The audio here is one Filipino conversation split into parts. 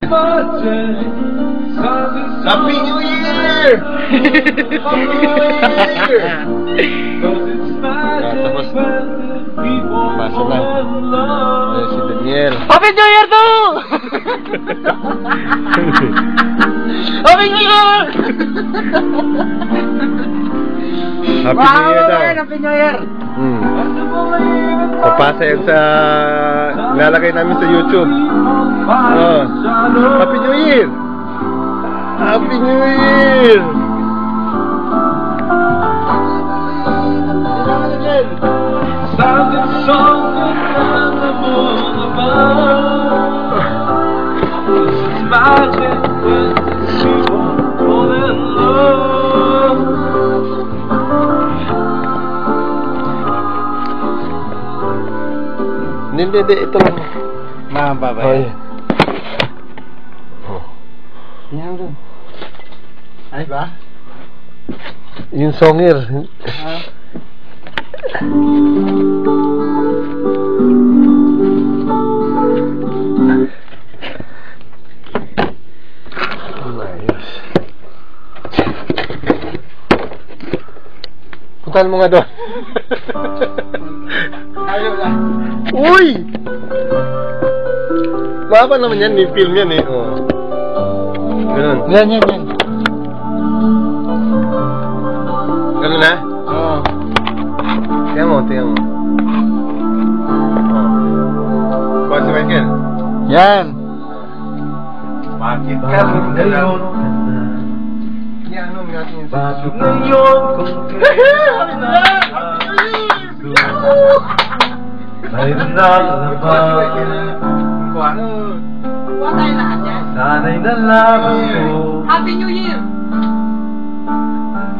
Happy New Year! Happy New Year! Tapos, pasa na. Ayan si Daniel. Happy New Year to! Happy New Year! Happy New Year daw. Happy New Year! Papasa yan sa lalagay namin sa YouTube. Happy New Year! Happy New Year! Hindi, ito lang. Mababa yan. Yan doon. Ay ba? Yung songir. Puntahan mo nga doon. Ayaw lang. Uy! Mahaba naman yan, may film yan eh. Oh. Ganun. Yan. Ganun na? Oo. Tingnan mo. Oh. Kuha si Michael. Yan. Bakit ka ngayon? Yan, ano natin yun? Bakit ngayon kung may nalalaman? Kuha. Kuha tayo lahat yan. Sana'y nalaman ko Happy New Year!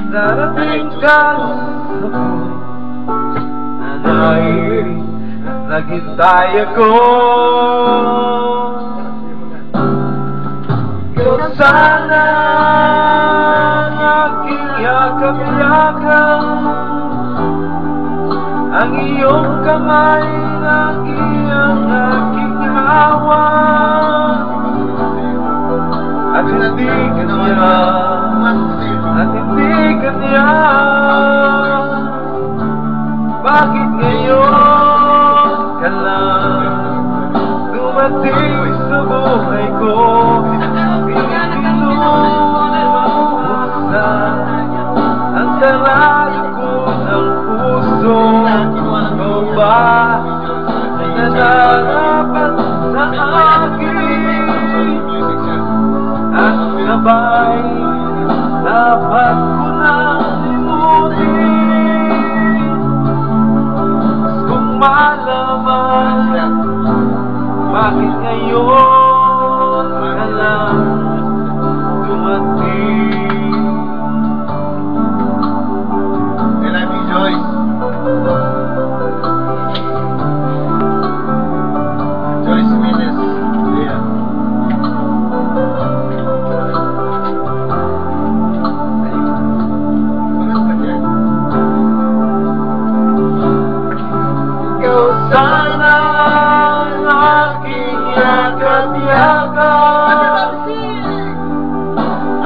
darating ka sa puso na naghintay ako. Kung sana ang aking yakap-yakap, ang iyong kamay ang aking hawak, at hindi kanya, bakit ngayon ka lang dumating sa buhay ko? Ang sarado ko ng puso, ikaw ba ay nararapat sa akin? At sabay dapat ko nang limutin. Kung malaman bakit ngayon ka lang dumating. I love you, Joyce. Joyce Miles. Yeah. Ikaw sana ang aking yakap-yakap,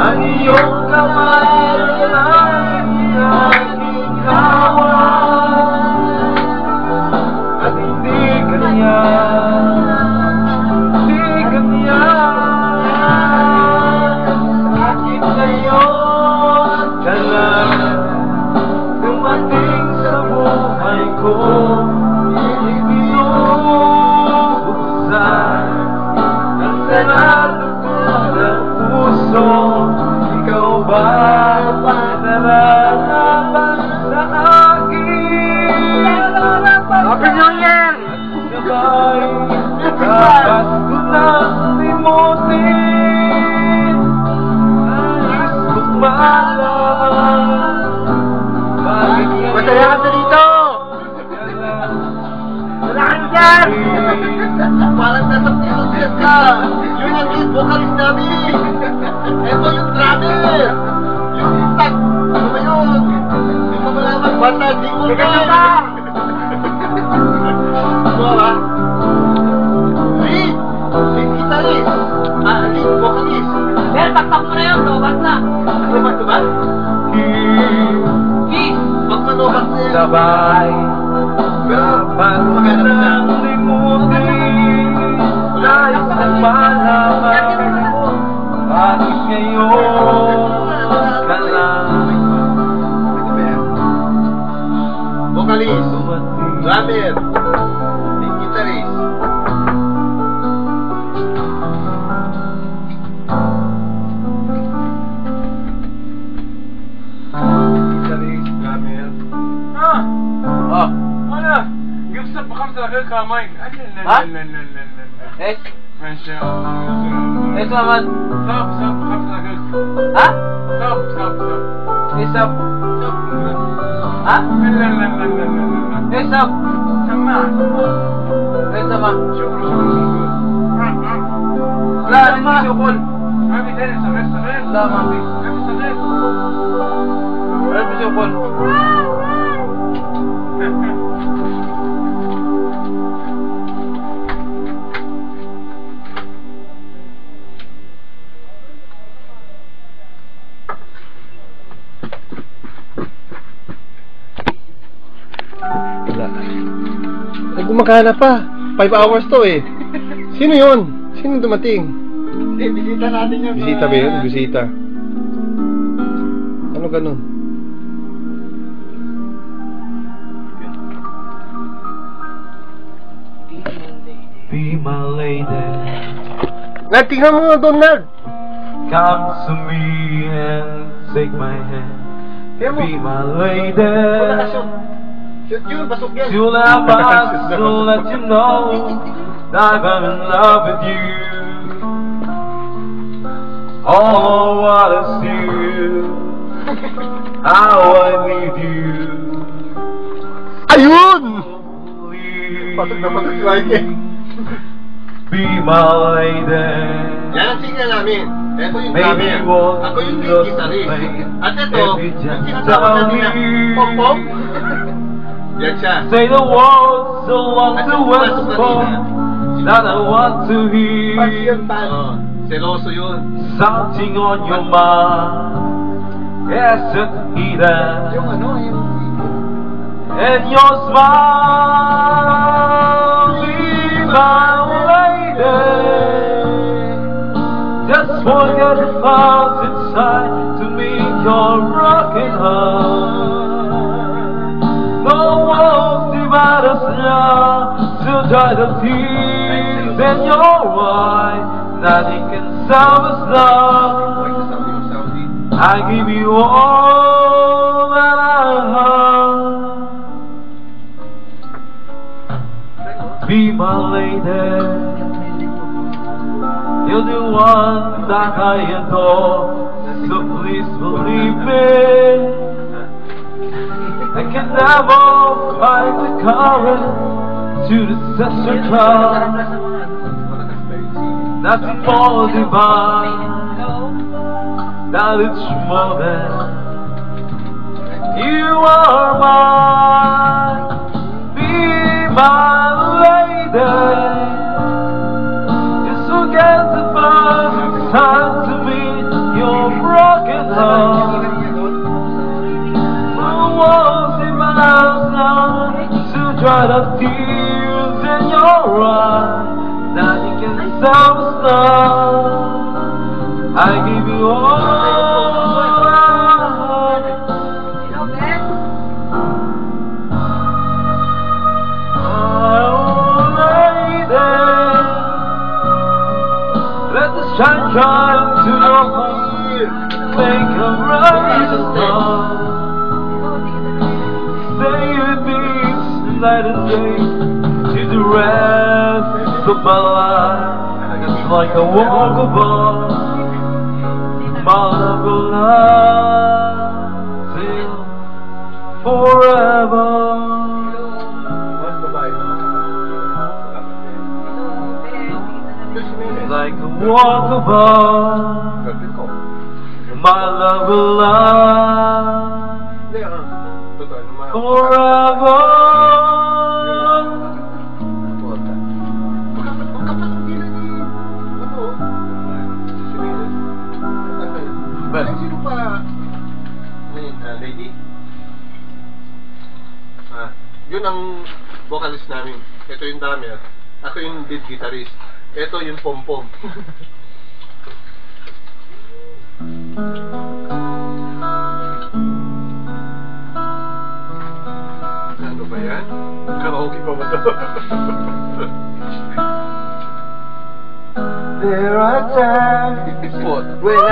ang iyong kamay ang aking hawak, at hindi kanya bakit ngayon ka lang dumating sa buhay ko? Binubuksan ang sarado ko ng puso, ikaw ba nararapat sa akin? Happy New Year! Sabay dapat ko nang limutin. Nais kong malaman bakit Masaya ka dito! Wala ka dyan! Parang nasa Pilipinas ka. Yun yung lead vocalist namin. Ito yung drummer. Yung impact. Ano ba yun? Hindi ko malaman. Basta jingle Sige bell. ka! Ito ba? Lead. Lead guitarist. Lead takpak mo na yun, lobat na. Lumat ba? Please. Pag manukat na yan. Sabay Pero, kapag nang limutin, nais na malaman bakit ngayon ka lang vocalist, dumating. drummer, lead guitarist. Guitarist, drummer. Oh. Ana, gusto pa kami sa kamay. Ha? Es? Masya Es naman. Stop, stop, kami sa Ha? Stop, stop, stop. Isap. Ha? Isap. Sama. Es sama. Syukur, syukur. Wala, hindi sukol. Kami din, sakit, sakit. Wala, mami. Kami sakit. Wala, hindi sukol. Wala. Eh, gumagana pa. 5 hours to eh. Sino yun? Sino dumating? Hindi, bisita natin yung... Bisita ba yun? Bisita. Ano ganun? Be my lady. Tingnan mo, Donald! Come to me and take my hand. Kaya mo, Be my wala ka lady. shoot. Shoot yun, pasok yan. Till I pass to let you know that I'm in love with you. Oh, what I see, how I need you. Ayun! Pasok na pasok si Mikey. Be my lady. Yan ang signal namin. Ito yung Maybe drummer. you won't Ako yung lead just guitarist. play. At ito, If you yung just tinatawag tell natin na me. pom-pom. Yan siya. Say the words I want At to yung pumasok whisper kanina, that I want to Pag hear. yun, oh, seloso yun. Something on your mind, yes, it's hidden. Yung ano, yung... And your smile, be my lady. Just forget the past inside to meet your rocking heart. No walls divide us now, to dry the tears in your eyes. Nothing can save us now. I give you all that I have. Be my lady. You're the one that I adore. So please believe me. I can never find the courage to resist your call. Nothing more divine. That it's more than you are mine. Be my lady. Just forget the first time to meet your broken heart. The walls in my house now to dry the tears in your eyes. Now you can save us now. I give you all I oh, lady. Let the sunshine to your home, make a rising star. Stay with me night and day to the rest of my life. It's like a walk of art. My love will last till forever. Like a walk of art. My love will last forever. Yun ang vocalist namin. Ito yung drummer. Ako yung lead guitarist. Ito yung pom-pom. Ano ba yan? Karaoke pa ba ito? There are times when